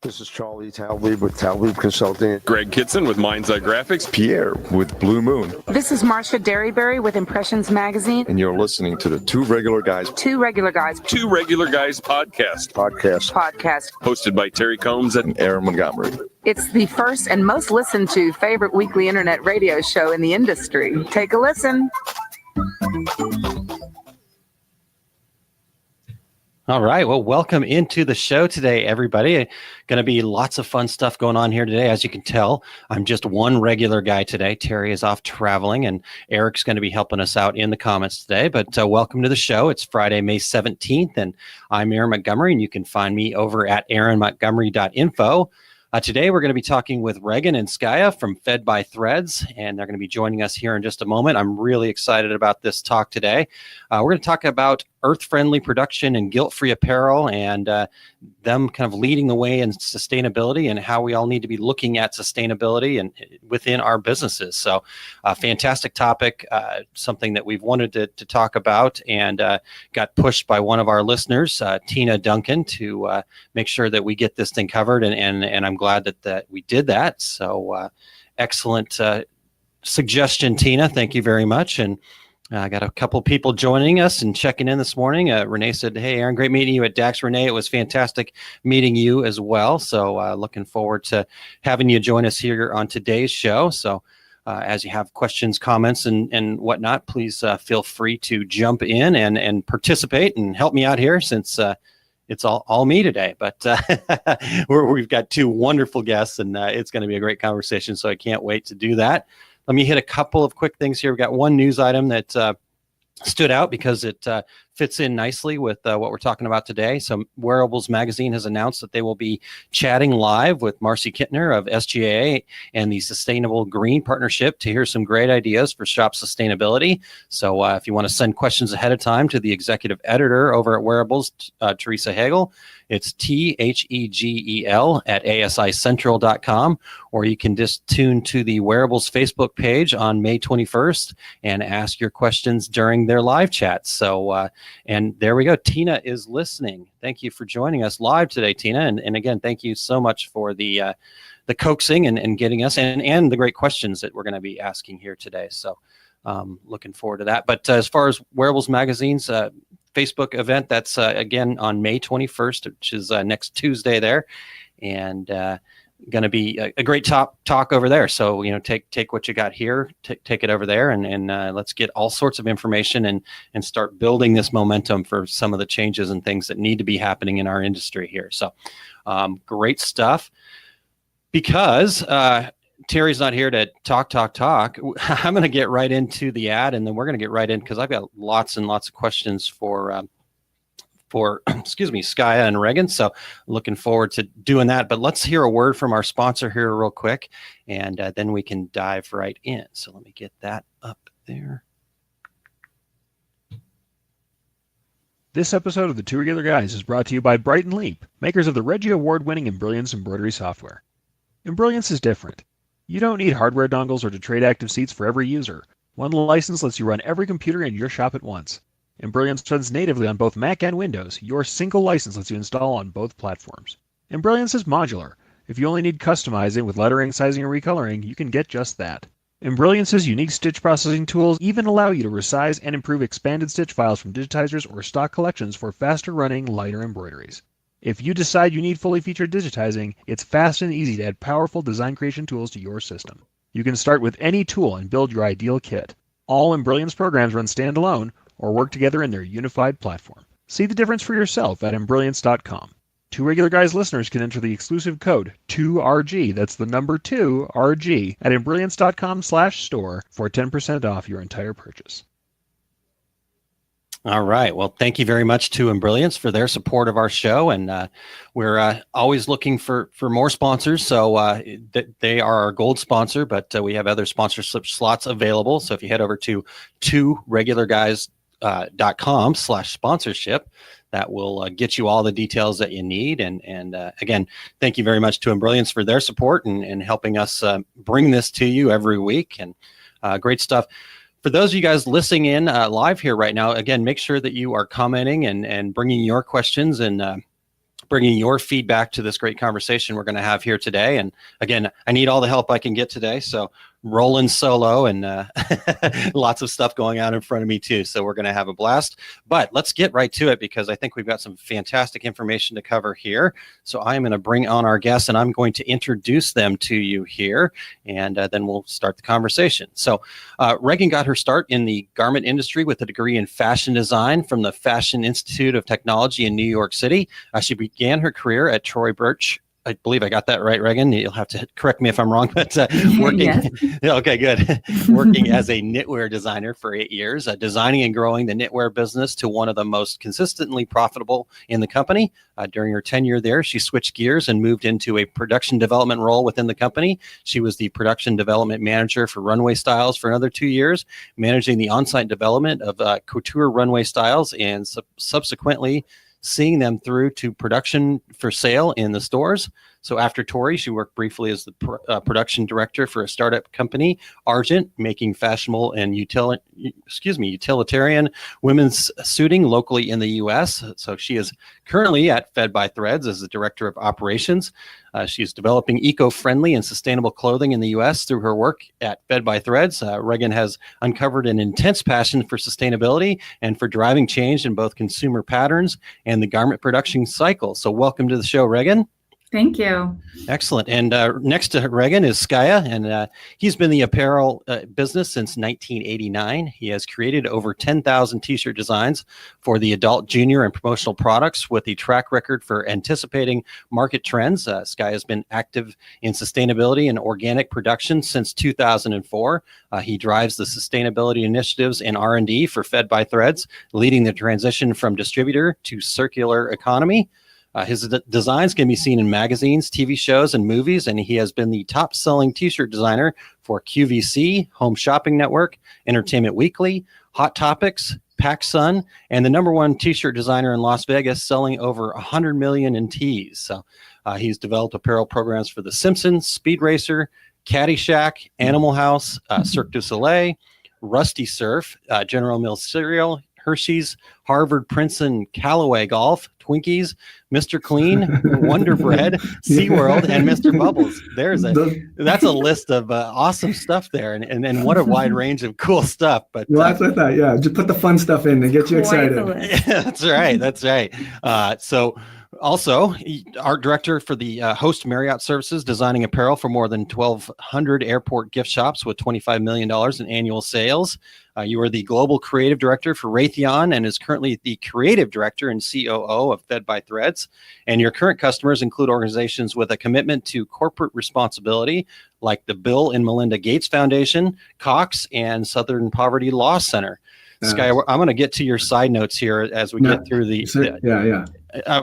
This is Charlie Talby with Talby Consulting. Greg Kitson with Mind's Eye Graphics. Pierre with Blue Moon. This is Marcia Derryberry with Impressions Magazine. And you're listening to the Two Regular Guys. Two Regular Guys. Two Regular Guys podcast. Hosted by Terry Combs and Aaron Montgomery. It's the first and most listened to favorite weekly internet radio show in the industry. Take a listen. All right. Well, welcome into the show today, everybody. Going to be lots of fun stuff going on here today. As you can tell, I'm just one regular guy today. Terry is off traveling, and Eric's going to be helping us out in the comments today. But welcome to the show. It's Friday, May 17th, and I'm Aaron Montgomery, and you can find me over at aaronmontgomery.info. Today, we're going to be talking with Reagan and Skya from Fed by Threads, and they're going to be joining us here in just a moment. I'm really excited about this talk today. We're going to talk about earth-friendly production and guilt-free apparel, and them kind of leading the way in sustainability and how we all need to be looking at sustainability and within our businesses. So fantastic topic, something that we've wanted to talk about, and got pushed by one of our listeners, Tina Duncan, to make sure that we get this thing covered, and I'm glad that we did that. So excellent suggestion, Tina. Thank you very much. And I got a couple of people joining us and checking in this morning. Renee said, "Hey, Aaron, great meeting you at DAX." Renee, it was fantastic meeting you as well. So looking forward to having you join us here on today's show. So as you have questions, comments, and whatnot, please feel free to jump in and participate and help me out here, since it's all me today. But we've got two wonderful guests, and it's going to be a great conversation. So I can't wait to do that. Let me hit a couple of quick things here. We've got one news item that stood out because it fits in nicely with what we're talking about today. So Wearables Magazine has announced that they will be chatting live with Marcy Kittner of SGA and the Sustainable Green Partnership to hear some great ideas for shop sustainability. So if you want to send questions ahead of time to the executive editor over at Wearables, Teresa Hagel, it's THEGEL at ASICentral.com, or you can just tune to the Wearables Facebook page on May 21st and ask your questions during their live chat. So, and there we go. Tina is listening. Thank you for joining us live today, Tina. And again, thank you so much for the coaxing and getting us and the great questions that we're going to be asking here today. So looking forward to that. But as far as Wearables Magazine's Facebook event, that's again on May 21st, which is next Tuesday there. And going to be a great talk over there. So, take what you got here, take it over there, and let's get all sorts of information and start building this momentum for some of the changes and things that need to be happening in our industry here. So great stuff. Because Terry's not here to talk. I'm going to get right into the ad, and then we're going to get right in, because I've got lots and lots of questions for Skya and Reagan. So looking forward to doing that. But let's hear a word from our sponsor here real quick, and then we can dive right in. So let me get that up there. This episode of the Two Regular Guys is brought to you by Bright & Leap, makers of the Reggie Award-winning Embrilliance embroidery software. Embrilliance is different. You don't need hardware dongles or to trade active seats for every user. One license lets you run every computer in your shop at once. Embrilliance runs natively on both Mac and Windows. Your single license lets you install on both platforms. Embrilliance is modular. If you only need customizing with lettering, sizing, and recoloring, you can get just that. Embrilliance's unique stitch processing tools even allow you to resize and improve expanded stitch files from digitizers or stock collections for faster running, lighter embroideries. If you decide you need fully featured digitizing, it's fast and easy to add powerful design creation tools to your system. You can start with any tool and build your ideal kit. All Embrilliance programs run standalone or work together in their unified platform. See the difference for yourself at Embrilliance.com. Two Regular Guys listeners can enter the exclusive code 2RG, that's the number 2RG, at Embrilliance.com/store for 10% off your entire purchase. All right. Well, thank you very much to Embrilliance for their support of our show. And we're always looking for more sponsors. So they are our gold sponsor, but we have other sponsorship slots available. So if you head over to tworegularguys.com/sponsorship, that will get you all the details that you need. And again, thank you very much to Embrilliance for their support and helping us bring this to you every week. And great stuff. For those of you guys listening in live here right now, again, make sure that you are commenting and bringing your questions and bringing your feedback to this great conversation we're going to have here today. And again, I need all the help I can get today. So rolling solo and lots of stuff going on in front of me too. So we're going to have a blast, but let's get right to it because I think we've got some fantastic information to cover here. So I'm going to bring on our guests and I'm going to introduce them to you here, and then we'll start the conversation. So Reagan got her start in the garment industry with a degree in fashion design from the Fashion Institute of Technology in New York City. She began her career at Troy Birch. I believe I got that right, Reagan. You'll have to correct me if I'm wrong, but working. Yes. Okay, good. Working as a knitwear designer for 8 years, designing and growing the knitwear business to one of the most consistently profitable in the company. During her tenure there, she switched gears and moved into a production development role within the company. She was the production development manager for runway styles for another 2 years, managing the on-site development of couture runway styles and subsequently seeing them through to production for sale in the stores. So after Tori, she worked briefly as the production director for a startup company, Argent, making fashionable and utilitarian women's suiting locally in the U.S. So she is currently at Fed by Threads as the director of operations. She's developing eco-friendly and sustainable clothing in the U.S. through her work at Fed by Threads. Reagan has uncovered an intense passion for sustainability and for driving change in both consumer patterns and the garment production cycle. So welcome to the show, Reagan. Thank you. Excellent. And next to Reagan is Skya, and he's been in the apparel business since 1989. He has created over 10,000 t-shirt designs for the adult, junior, and promotional products with a track record for anticipating market trends. Skya has been active in sustainability and organic production since 2004. He drives the sustainability initiatives and R&D for Fed by Threads, leading the transition from distributor to circular economy. His designs can be seen in magazines, TV shows, and movies, and he has been the top-selling t-shirt designer for QVC, Home Shopping Network, Entertainment Weekly, Hot Topics, PacSun, and the #1 t-shirt designer in Las Vegas, selling over 100 million in tees. So he's developed apparel programs for The Simpsons, Speed Racer, Caddyshack, Animal House, Cirque du Soleil, Rusty Surf, General Mills Cereal, Hershey's, Harvard, Princeton, Callaway Golf, Twinkies, Mr. Clean, Wonder Bread, SeaWorld, and Mr. Bubbles. That's a list of awesome stuff there, and what a wide range of cool stuff. But that's what I thought. Yeah, just put the fun stuff in to get you excited. Yeah, that's right. So also, art director for the Host Marriott Services, designing apparel for more than 1,200 airport gift shops with $25 million in annual sales. You are the global creative director for Raytheon and is currently the creative director and COO of Fed by Threads. And your current customers include organizations with a commitment to corporate responsibility, like the Bill and Melinda Gates Foundation, Cox, and Southern Poverty Law Center. Skya, I'm going to get to your side notes here as we get through the.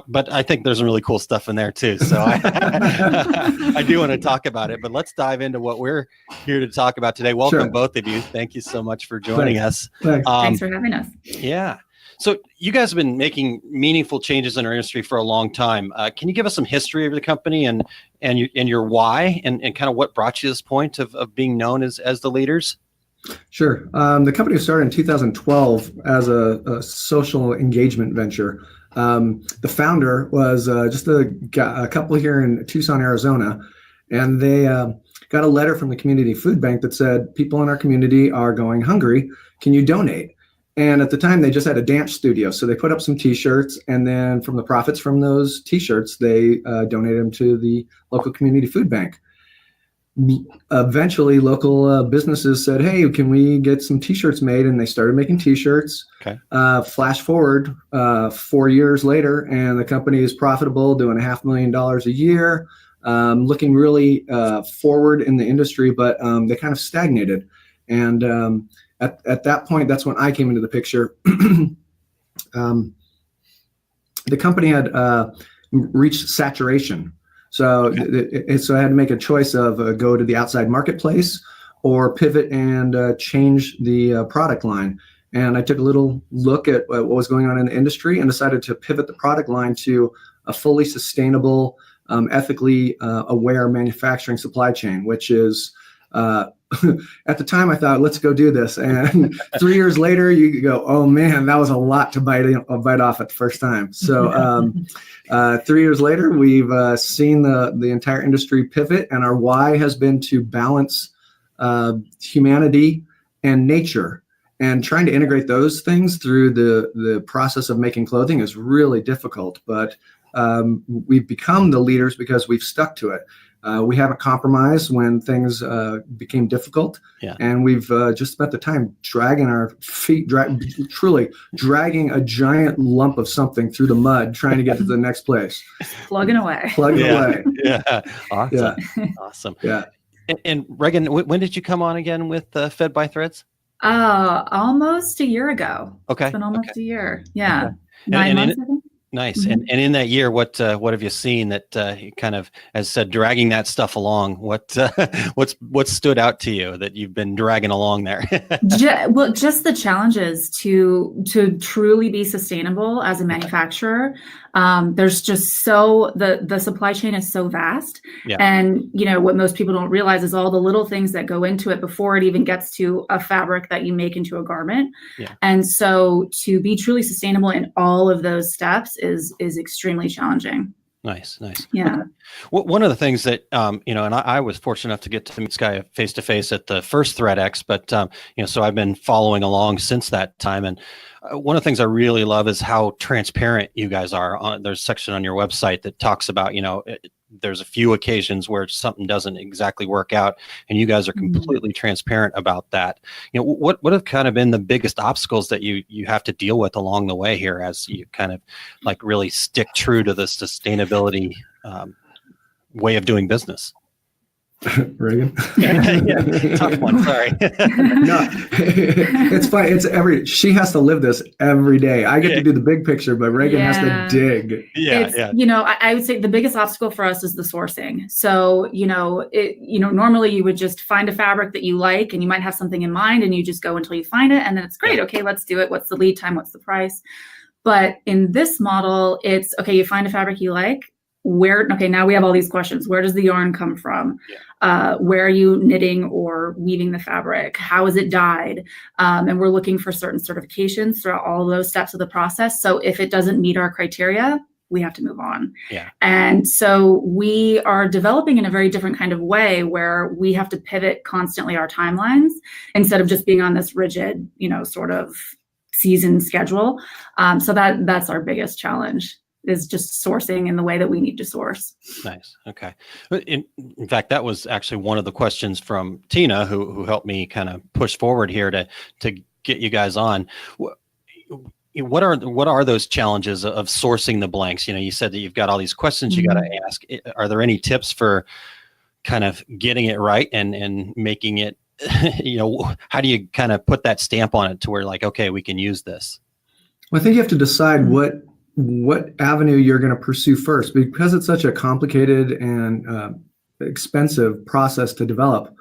But I think there's some really cool stuff in there too. So I do want to talk about it. But let's dive into what we're here to talk about today. Welcome, both of you. Thank you so much for joining us. Thanks for having us. Yeah. So you guys have been making meaningful changes in our industry for a long time. Can you give us some history of the company and your why and kind of what brought you to this point of being known as the leaders? Sure. The company was started in 2012 as a social engagement venture. The founder was just a couple here in Tucson, Arizona, and they got a letter from the community food bank that said, people in our community are going hungry. Can you donate? And at the time, they just had a dance studio. So they put up some T-shirts, and then from the profits from those T-shirts, they donated them to the local community food bank. Eventually, local businesses said, hey, can we get some T-shirts made? And they started making T-shirts. Okay. Flash forward 4 years later, and the company is profitable, doing $500,000 a year, looking really forward in the industry, but they kind of stagnated. And at that point, that's when I came into the picture. The company had reached saturation. So I had to make a choice of go to the outside marketplace or pivot and change the product line. And I took a little look at what was going on in the industry and decided to pivot the product line to a fully sustainable, ethically aware manufacturing supply chain, which is At the time, I thought, let's go do this. And 3 years later, you go, oh man, that was a lot to bite off at the first time. So 3 years later, we've seen the entire industry pivot, and our why has been to balance humanity and nature. And trying to integrate those things through the process of making clothing is really difficult. But we've become the leaders because we've stuck to it. We haven't compromised when things became difficult, and we've just spent the time dragging our feet, truly dragging a giant lump of something through the mud, trying to get to the next place. Plugging away. Away. Yeah. Awesome. Yeah. Awesome. Yeah. And Reagan, when did you come on again with Fed by Threads? Almost a year ago. Okay. It's been almost a year. Yeah. Okay. 9 months, I think. Nice. Mhm. And in that year, what have you seen that kind of, as said, dragging that stuff along? What stood out to you that you've been dragging along there? Just the challenges to truly be sustainable as a manufacturer. There's just the supply chain is so vast, and what most people don't realize is all the little things that go into it before it even gets to a fabric that you make into a garment. And so to be truly sustainable in all of those steps is extremely challenging. Nice. Yeah. Okay. Well, one of the things that, and I was fortunate enough to get to meet Skya face to face at the first ThreadX, but, so I've been following along since that time. And one of the things I really love is how transparent you guys are. There's a section on your website that talks about, there's a few occasions where something doesn't exactly work out, and you guys are completely transparent about that. What have kind of been the biggest obstacles that you have to deal with along the way here as you kind of like really stick true to the sustainability way of doing business? Reagan? Yeah, tough one. Sorry. No, it's fine. She has to live this every day. I get to do the big picture, but Reagan has to dig. I would say the biggest obstacle for us is the sourcing. So, normally you would just find a fabric that you like, and you might have something in mind, and you just go until you find it, and then it's great. Okay, let's do it. What's the lead time? What's the price? But in this model, it's okay. You find a fabric you like. Now we have all these questions. Where does the yarn come from? Where are you knitting or weaving the fabric? How is it dyed? And we're looking for certain certifications throughout all those steps of the process. So if it doesn't meet our criteria, we have to move on. And so we are developing in a very different kind of way where we have to pivot constantly our timelines instead of just being on this rigid, sort of season schedule. So that's our biggest challenge, is just sourcing in the way that we need to source. Nice. Okay. In fact, that was actually one of the questions from Tina, who helped me kind of push forward here to get you guys on. What are those challenges of sourcing the blanks? You said that you've got all these questions you got to ask. Are there any tips for kind of getting it right and making it, how do you kind of put that stamp on it to where like, okay, we can use this? Well, I think you have to decide what avenue you're going to pursue first, because it's such a complicated and expensive process to develop.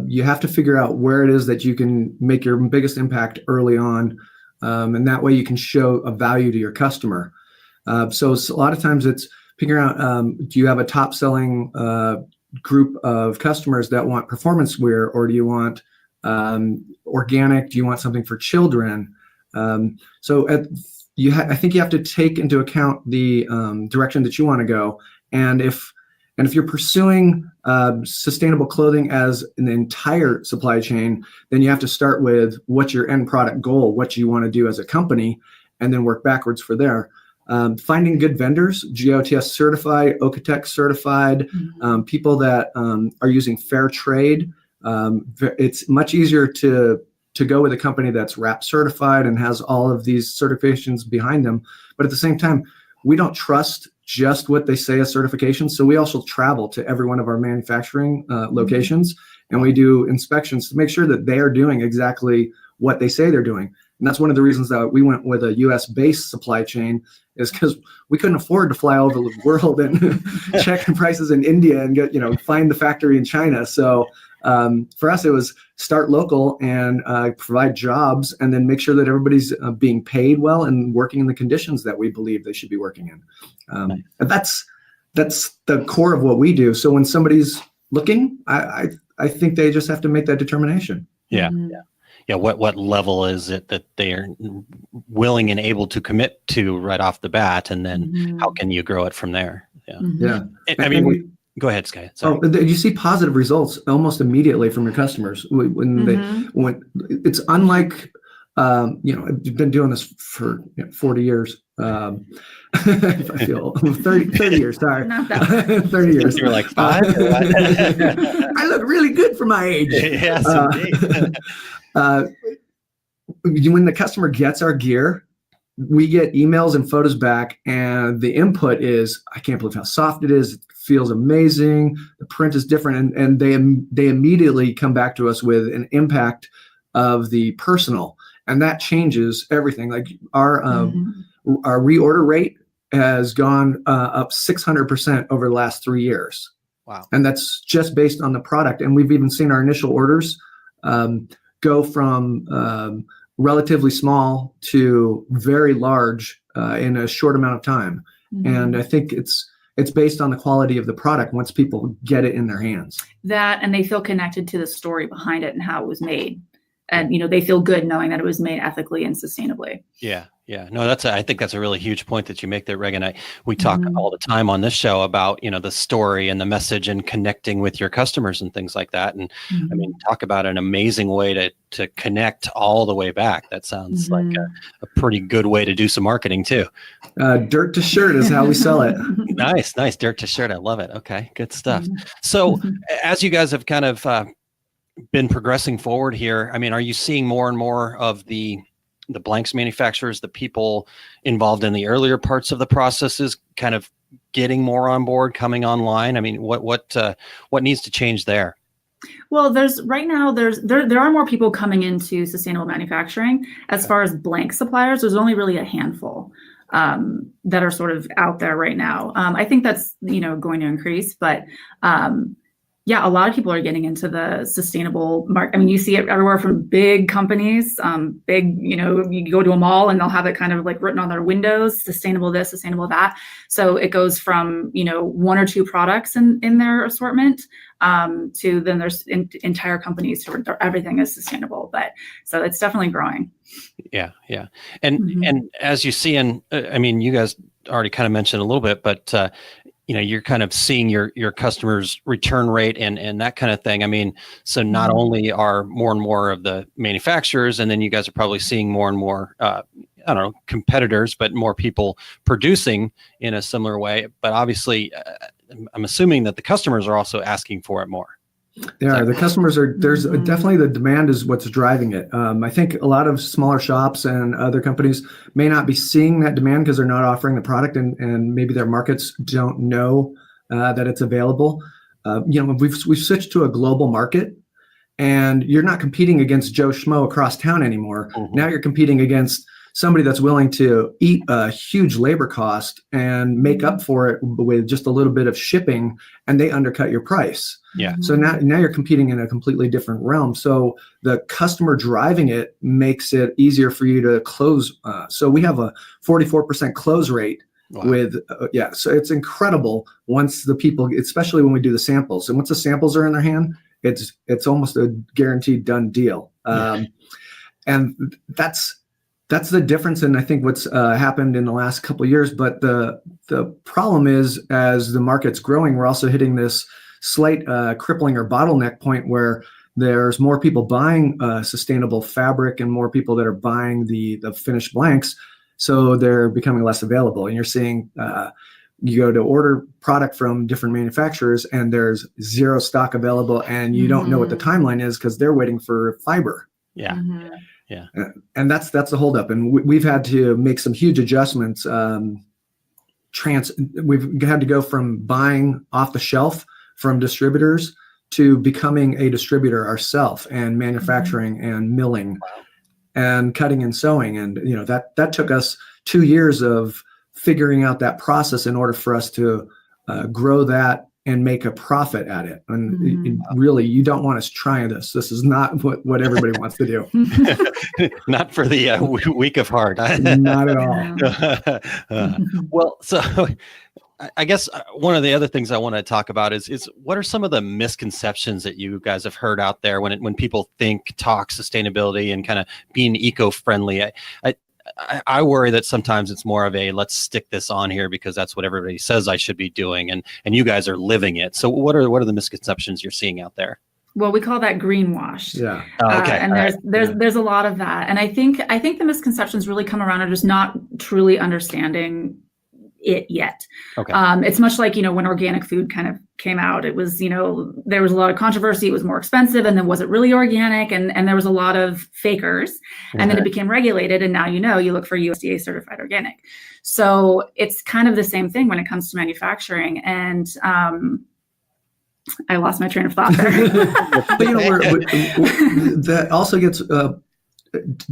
You have to figure out where it is that you can make your biggest impact early on, and that way you can show a value to your customer. So a lot of times it's figuring out, do you have a top selling group of customers that want performance wear, or do you want organic? Do you want something for children? I think you have to take into account the direction that you want to go, and if you're pursuing sustainable clothing as an entire supply chain, then you have to start with what's your end product goal, what you want to do as a company, and then work backwards for there. Finding good vendors, GOTS certified, OEKO-TEX certified, people that are using fair trade. It's much easier to go with a company that's RAP certified and has all of these certifications behind them. But at the same time, we don't trust just what they say as certifications. So we also travel to every one of our manufacturing locations, and we do inspections to make sure that they are doing exactly what they say they're doing. And that's one of the reasons that we went with a US-based supply chain, is because we couldn't afford to fly over the world and check the prices in India and get, find the factory in China. So for us, it was start local and provide jobs, and then make sure that everybody's being paid well and working in the conditions that we believe they should be working in. And that's the core of what we do. So when somebody's looking, I I think they just have to make that determination. Yeah. Yeah. What level is it that they are willing and able to commit to right off the bat, and then how can you grow it from there? Yeah. Yeah. I mean, go ahead, Skya. Sorry. You see positive results almost immediately from your customers when it's unlike, I've been doing this for 40 years. I feel 30 years, sorry. Not that 30 years. You were like 5 or what? I look really good for my age. Yes, indeed. When the customer gets our gear, we get emails and photos back, and the input is, I can't believe how soft it is. It feels amazing. The print is different. And they immediately come back to us with an impact of the personal. And that changes everything. Like our reorder rate has gone up 600% over the last 3 years. Wow. And that's just based on the product. And we've even seen our initial orders go from relatively small to very large in a short amount of time. And I think it's based on the quality of the product once people get it in their hands. That, and they feel connected to the story behind it and how it was made. And, they feel good knowing that it was made ethically and sustainably. Yeah. No, I think that's a really huge point that you make there, Reagan. We talk all the time on this show about, the story and the message and connecting with your customers and things like that. And I mean, talk about an amazing way to connect all the way back. That sounds like a pretty good way to do some marketing too. Dirt to shirt is how we sell it. Nice. Dirt to shirt. I love it. Okay, good stuff. So as you guys have kind of been progressing forward here, I mean, are you seeing more and more of the blanks manufacturers, the people involved in the earlier parts of the processes, kind of getting more on board, coming online? I mean, what needs to change there? Well, there are more people coming into sustainable manufacturing. As far as blank suppliers, there's only really a handful that are sort of out there right now. I think that's going to increase, but a lot of people are getting into the sustainable market. I mean, you see it everywhere from big companies, you go to a mall and they'll have it kind of like written on their windows, sustainable this, sustainable that. So it goes from, 1 or 2 products in their assortment to then there's entire companies who are, everything is sustainable. But so it's definitely growing. Yeah. And as you see, I mean, you guys already kind of mentioned a little bit, but you're kind of seeing your customers' return rate and that kind of thing. I mean, so not only are more and more of the manufacturers, and then you guys are probably seeing more and more, competitors, but more people producing in a similar way. But obviously, I'm assuming that the customers are also asking for it more. Yeah, the customers there's definitely the demand is what's driving it. I think a lot of smaller shops and other companies may not be seeing that demand because they're not offering the product and maybe their markets don't know that it's available. We've switched to a global market, and you're not competing against Joe Schmo across town anymore. Now you're competing against somebody that's willing to eat a huge labor cost and make up for it with just a little bit of shipping, and they undercut your price. Yeah. So now you're competing in a completely different realm. So the customer driving it makes it easier for you to close. So we have a 44% close rate. Wow. So it's incredible once the people, especially when we do the samples, and once the samples are in their hand, it's almost a guaranteed done deal. And that's the difference in, I think, what's happened in the last couple of years. But the problem is, as the market's growing, we're also hitting this slight crippling or bottleneck point where there's more people buying sustainable fabric and more people that are buying the finished blanks. So they're becoming less available. And you're seeing you go to order product from different manufacturers and there's zero stock available, and you don't know what the timeline is because they're waiting for fiber. Yeah. Yeah. And that's the holdup. And we've had to make some huge adjustments. We've had to go from buying off the shelf from distributors to becoming a distributor ourselves and manufacturing and milling and cutting and sewing. And, that took us 2 years of figuring out that process in order for us to grow that and make a profit at it. And really, you don't want us trying this. This is not what everybody wants to do. Not for the weak of heart. Not at all. Well, so I guess one of the other things I want to talk about is what are some of the misconceptions that you guys have heard out there when people talk sustainability and kind of being eco-friendly? I worry that sometimes it's more of a let's stick this on here because that's what everybody says I should be doing, and you guys are living it. So what are the misconceptions you're seeing out there? Well, we call that greenwash. Yeah. Okay. And there's a lot of that. And I think the misconceptions really come around are just not truly understanding it yet. Okay. It's much like, when organic food kind of came out, it was, there was a lot of controversy. It was more expensive, and then was it really organic? And there was a lot of fakers, and then it became regulated. And now, you look for USDA certified organic. So it's kind of the same thing when it comes to manufacturing. And, I lost my train of thought there. But that also gets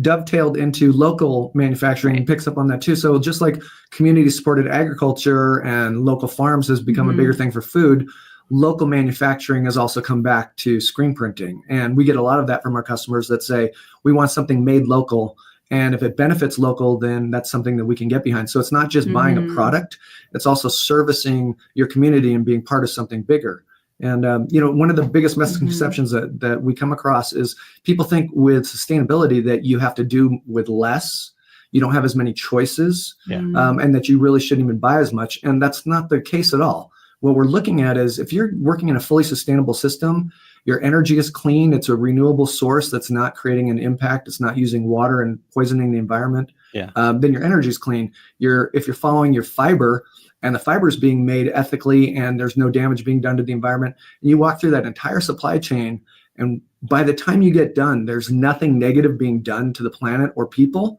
dovetailed into local manufacturing and picks up on that too. So just like community supported agriculture and local farms has become a bigger thing for food, local manufacturing has also come back to screen printing. And we get a lot of that from our customers that say, we want something made local. And if it benefits local, then that's something that we can get behind. So it's not just buying a product, it's also servicing your community and being part of something bigger. And, one of the biggest misconceptions that we come across is people think with sustainability that you have to do with less, you don't have as many choices, and that you really shouldn't even buy as much. And that's not the case at all. What we're looking at is if you're working in a fully sustainable system, your energy is clean, it's a renewable source that's not creating an impact, it's not using water and poisoning the environment, then your energy is clean. If you're following your fiber, and the fiber is being made ethically and there's no damage being done to the environment, and you walk through that entire supply chain, and by the time you get done, there's nothing negative being done to the planet or people,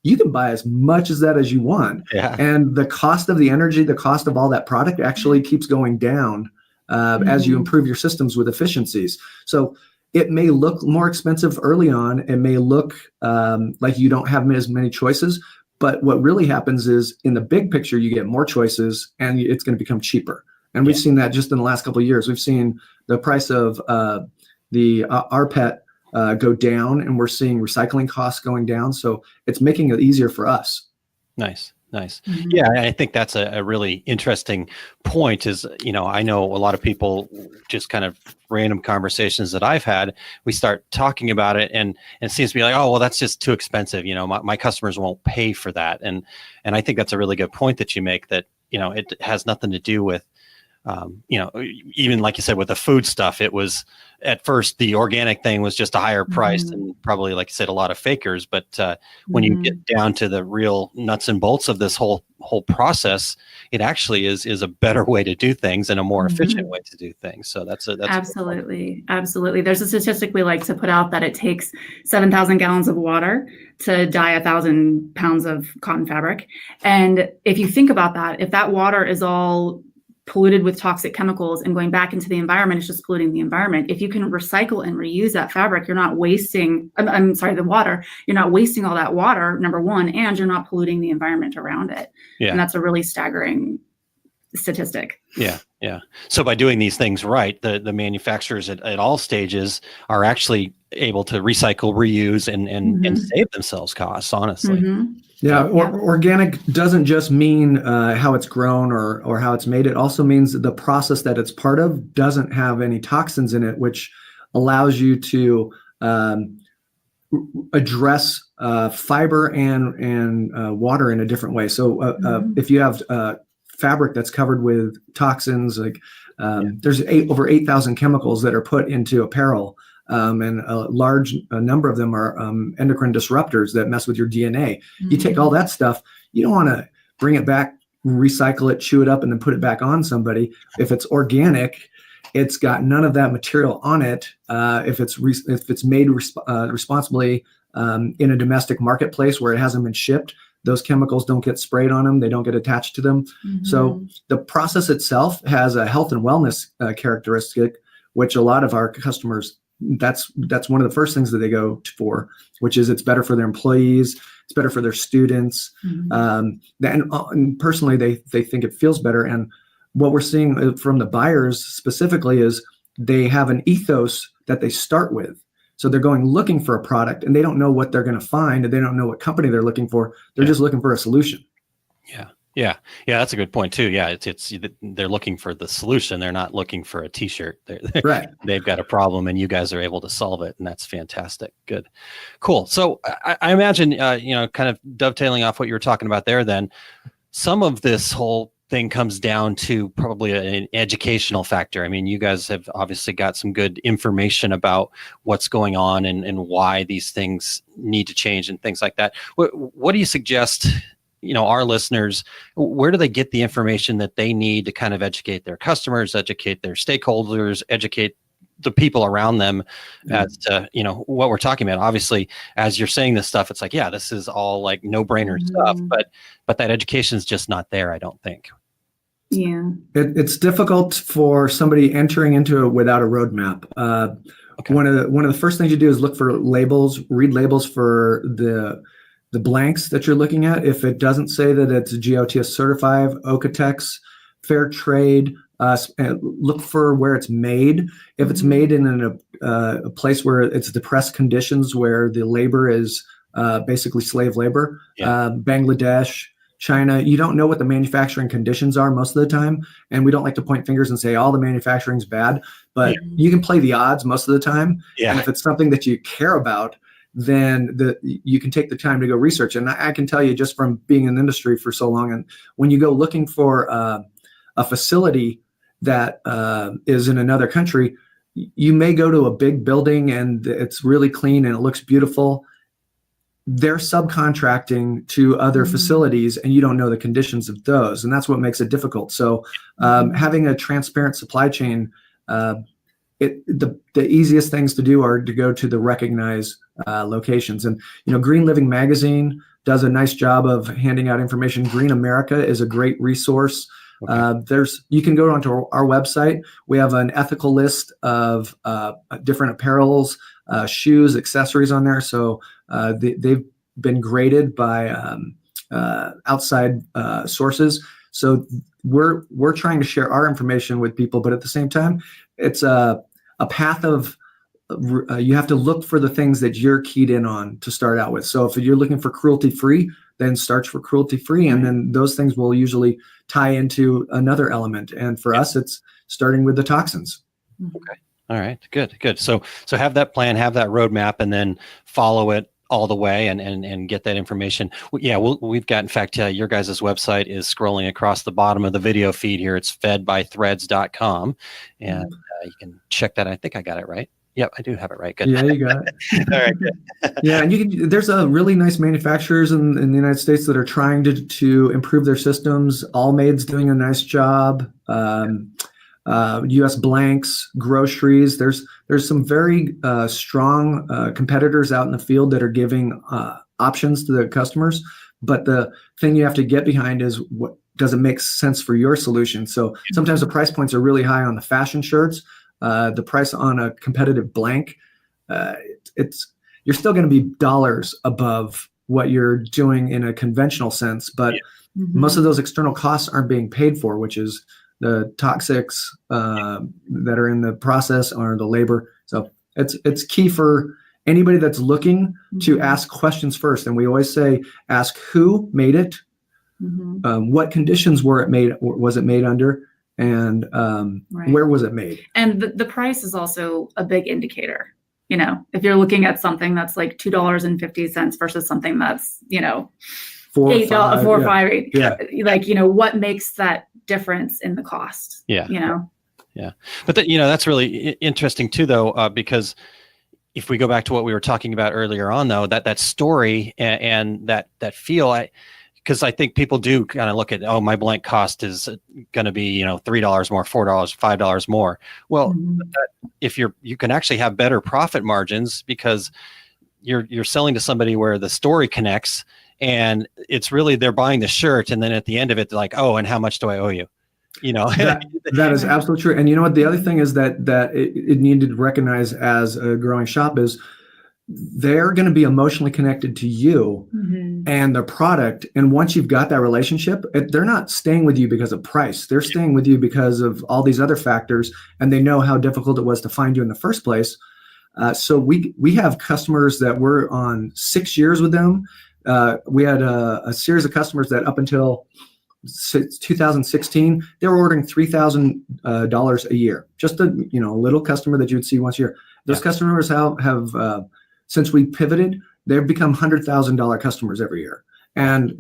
you can buy as much as that as you want. Yeah. And the cost of the energy, the cost of all that product actually keeps going down as you improve your systems with efficiencies. So it may look more expensive early on. It may look like you don't have as many choices. But what really happens is in the big picture, you get more choices and it's going to become cheaper. And we've seen that just in the last couple of years. We've seen the price of the rPET go down, and we're seeing recycling costs going down. So it's making it easier for us. Nice. Yeah, I think that's a really interesting point is, I know a lot of people, just kind of random conversations that I've had, we start talking about it and it seems to be like, oh, well, that's just too expensive. My customers won't pay for that. And I think that's a really good point that you make, that, it has nothing to do with, even like you said, with the food stuff, it was at first the organic thing was just a higher price and probably, like you said, a lot of fakers. But when you get down to the real nuts and bolts of this whole process, it actually is a better way to do things and a more efficient way to do things. So that's absolutely. There's a statistic we like to put out that it takes 7,000 gallons of water to dye 1,000 pounds of cotton fabric. And if you think about that, if that water is all polluted with toxic chemicals and going back into the environment, it's just polluting the environment. If you can recycle and reuse that fabric, you're not wasting, the water, you're not wasting all that water, number one, and you're not polluting the environment around it. Yeah. And that's a really staggering statistic. Yeah. So by doing these things right, the manufacturers at all stages are actually able to recycle, reuse, and save themselves costs, honestly. Yeah, organic doesn't just mean how it's grown or how it's made. It also means that the process that it's part of doesn't have any toxins in it, which allows you to address fiber and water in a different way. So if you have fabric that's covered with toxins, like there's over 8,000 chemicals that are put into apparel. And a large number of them are endocrine disruptors that mess with your DNA. You take all that stuff, you don't want to bring it back, recycle it, chew it up, and then put it back on somebody. If it's organic, it's got none of that material on it. If it's made responsibly in a domestic marketplace where it hasn't been shipped, those chemicals don't get sprayed on them. They don't get attached to them. So the process itself has a health and wellness characteristic, which a lot of our customers, that's one of the first things that they go for, which is it's better for their employees, it's better for their students, and personally they think it feels better. And what we're seeing from the buyers specifically is they have an ethos that they start with. So they're going looking for a product and they don't know what they're going to find, and they don't know what company they're looking for. They're just looking for a solution. Yeah, that's a good point too. Yeah, it's they're looking for the solution. They're not looking for a T-shirt. Right. They've got a problem, and you guys are able to solve it, and that's fantastic. Good, cool. So I imagine, kind of dovetailing off what you were talking about there. Then some of this whole thing comes down to probably an educational factor. I mean, you guys have obviously got some good information about what's going on and why these things need to change and things like that. What do you suggest? Our listeners, where do they get the information that they need to kind of educate their customers, educate their stakeholders, educate the people around them as to, what we're talking about? Obviously, as you're saying this stuff, it's like, yeah, this is all like no-brainer stuff, but that education is just not there, I don't think. Yeah. It's difficult for somebody entering into it without a roadmap. Okay. One of the first things you do is look for labels, read labels for the blanks that you're looking at. If it doesn't say that it's GOTS certified, Okotex, fair trade, look for where it's made. If it's made in a place where it's depressed conditions, where the labor is basically slave labor, Bangladesh, China, you don't know what the manufacturing conditions are most of the time. And we don't like to point fingers and say all the manufacturing is bad, but you can play the odds most of the time. Yeah. And if it's something that you care about, then you can take the time to go research. And I can tell you, just from being in the industry for so long, and when you go looking for a facility that is in another country, you may go to a big building and it's really clean and it looks beautiful. They're subcontracting to other facilities, and you don't know the conditions of those. And that's what makes it difficult. So having a transparent supply chain, the easiest things to do are to go to the recognized locations. And Green Living Magazine does a nice job of handing out information. Green America is a great resource. Okay. You can go onto our website. We have an ethical list of different apparels, shoes, accessories on there. So they've been graded by outside sources. So we're trying to share our information with people, but at the same time, it's a path of you have to look for the things that you're keyed in on to start out with. So if you're looking for cruelty-free, then search for cruelty-free, and then those things will usually tie into another element. And for us, it's starting with the toxins. Okay. All right. Good. So have that plan, have that roadmap, and then follow it all the way and get that information. We've got, in fact, your guys' website is scrolling across the bottom of the video feed here. It's fedbythreads.com, and you can check that. I think I got it right. Yep, I do have it right. Good. Yeah, you got it. All right. Good. Yeah, and there's a really nice manufacturers in the United States that are trying to improve their systems. Allmade's doing a nice job. US Blanks, groceries. There's some very strong competitors out in the field that are giving options to the customers. But the thing you have to get behind is what does it make sense for your solution. So sometimes the price points are really high on the fashion shirts. The price on a competitive blank, you're still going to be dollars above what you're doing in a conventional sense. But most of those external costs aren't being paid for, which is the toxics that are in the process or the labor. So it's key for anybody that's looking to ask questions first. And we always say, ask who made it, what conditions was it made under, and where was it made? And the price is also a big indicator. If you're looking at something that's like $2.50 versus something that's, $8, $4, $5, $8. Yeah. Like, what makes that difference in the cost? Yeah. Yeah. But that's really interesting too, though, because if we go back to what we were talking about earlier on, though, that story and that feel, because I think people do kind of look at, my blank cost is going to be, $3 more, $4, $5 more. Well, if you can actually have better profit margins because you're selling to somebody where the story connects, and it's really they're buying the shirt, and then at the end of it, they're like, and how much do I owe you? That is absolutely true. And you know what? The other thing is that it needed to recognize as a growing shop is they're going to be emotionally connected to you and the product. And once you've got that relationship, they're not staying with you because of price. They're staying with you because of all these other factors, and they know how difficult it was to find you in the first place. So we have customers that were on 6 years with them. We had a series of customers that up until 2016, they were ordering $3,000 a year. Just a little customer that you would see once a year. Those customers have since we pivoted, they've become $100,000 customers every year, and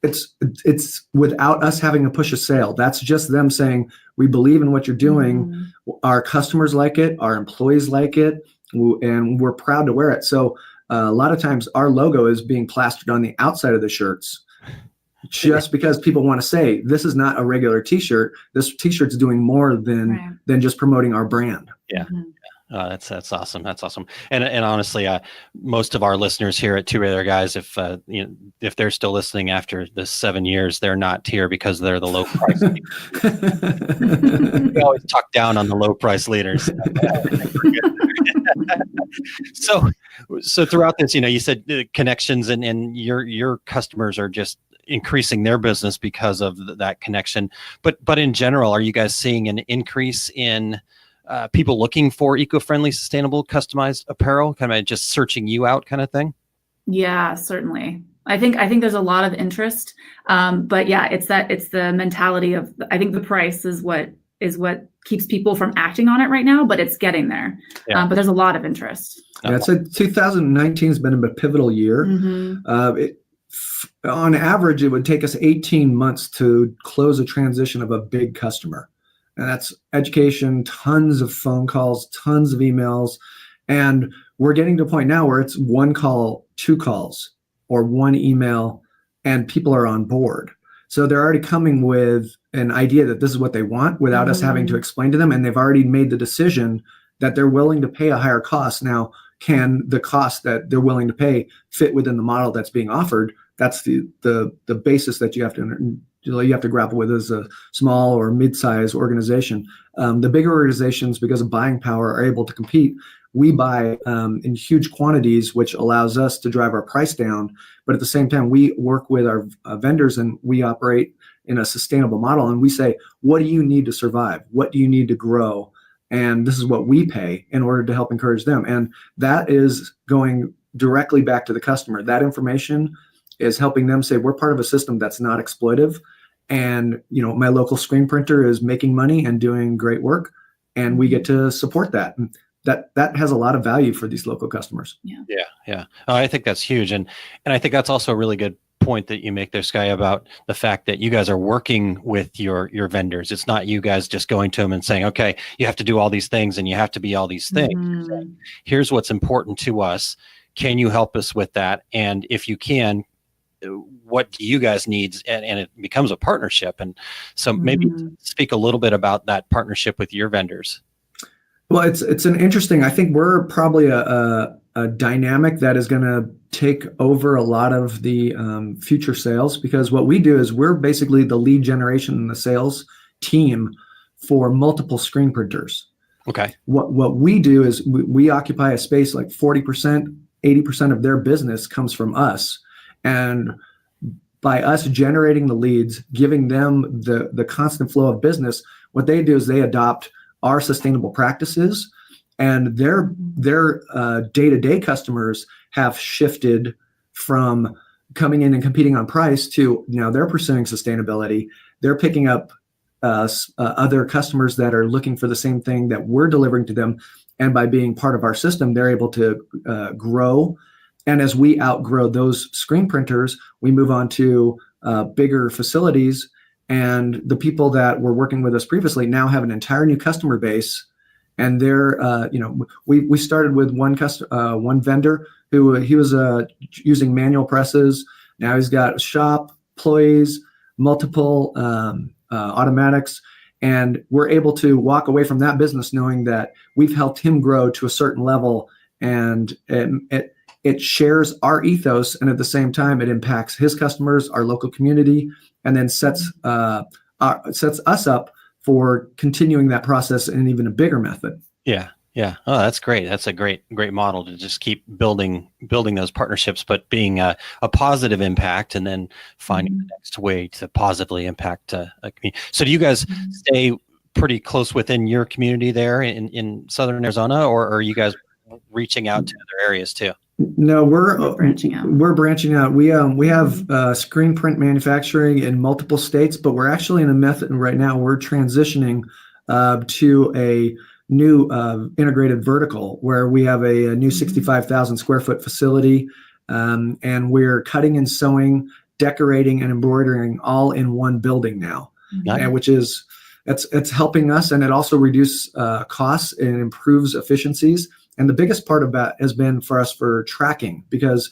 it's without us having to push a sale. That's just them saying, we believe in what you're doing. Our customers like it, our employees like it, and we're proud to wear it. So a lot of times our logo is being plastered on the outside of the shirts just because people want to say, this is not a regular t-shirt. This t-shirt's doing more than just promoting our brand. Yeah. That's awesome. That's awesome. And honestly, most of our listeners here at Two Regular Guys, if they're still listening after the 7 years, they're not here because they're the low price. We always talk down on the low price leaders. So throughout this, you said connections and your customers are just increasing their business because of that connection. But in general, are you guys seeing an increase in people looking for eco-friendly, sustainable, customized apparel, kind of just searching you out kind of thing? Yeah, certainly. I think there's a lot of interest. But yeah, it's the mentality of, I think the price is what keeps people from acting on it right now, but it's getting there. But there's a lot of interest. Yeah, I'd say 2019 has been a pivotal year. On average, it would take us 18 months to close a transition of a big customer. And that's education, tons of phone calls, tons of emails. And we're getting to a point now where it's one call, two calls, or one email, and people are on board. So they're already coming with an idea that this is what they want without us having to explain to them. And they've already made the decision that they're willing to pay a higher cost. Now, can the cost that they're willing to pay fit within the model that's being offered? That's the basis that you have to grapple with as a small or mid-sized organization. The bigger organizations, because of buying power, are able to compete. We buy in huge quantities, which allows us to drive our price down. But at the same time, we work with our vendors and we operate in a sustainable model. And we say, what do you need to survive? What do you need to grow? And this is what we pay in order to help encourage them. And that is going directly back to the customer. That information is helping them say, we're part of a system that's not exploitive. And, my local screen printer is making money and doing great work, and we get to support that. And that has a lot of value for these local customers. Yeah. I think that's huge. And I think that's also a really good point that you make there, Skya, about the fact that you guys are working with your vendors. It's not you guys just going to them and saying, okay, you have to do all these things and you have to be all these things. Here's what's important to us. Can you help us with that? And if you can, what do you guys need? And it becomes a partnership. And so maybe speak a little bit about that partnership with your vendors. Well, it's an interesting, I think we're probably a dynamic that is going to take over a lot of the future sales, because what we do is we're basically the lead generation and the sales team for multiple screen printers. Okay. What we do is we occupy a space like 40%, 80% of their business comes from us. And by us generating the leads, giving them the constant flow of business, what they do is they adopt our sustainable practices, and their day-to-day customers have shifted from coming in and competing on price to now they're pursuing sustainability. They're picking up other customers that are looking for the same thing that we're delivering to them. And by being part of our system, they're able to grow. And as we outgrow those screen printers, we move on to bigger facilities. And the people that were working with us previously now have an entire new customer base. And they're, we started with one vendor who he was using manual presses. Now he's got a shop, employees, multiple automatics. And we're able to walk away from that business knowing that we've helped him grow to a certain level, and it shares our ethos, and at the same time, it impacts his customers, our local community, and then sets us up for continuing that process in even a bigger method. Yeah. Oh, that's great. That's a great model to just keep building those partnerships, but being a positive impact, and then finding the next way to positively impact a community. So do you guys stay pretty close within your community there in Southern Arizona, or are you guys reaching out to other areas too? No, branching out. We're branching out. We have screen print manufacturing in multiple states, but we're actually in a method right now. We're transitioning to a new integrated vertical where we have a new 65,000 square foot facility, and we're cutting and sewing, decorating, and embroidering all in one building now, and which is it's helping us, and it also reduces costs and improves efficiencies. And the biggest part of that has been for us for tracking, because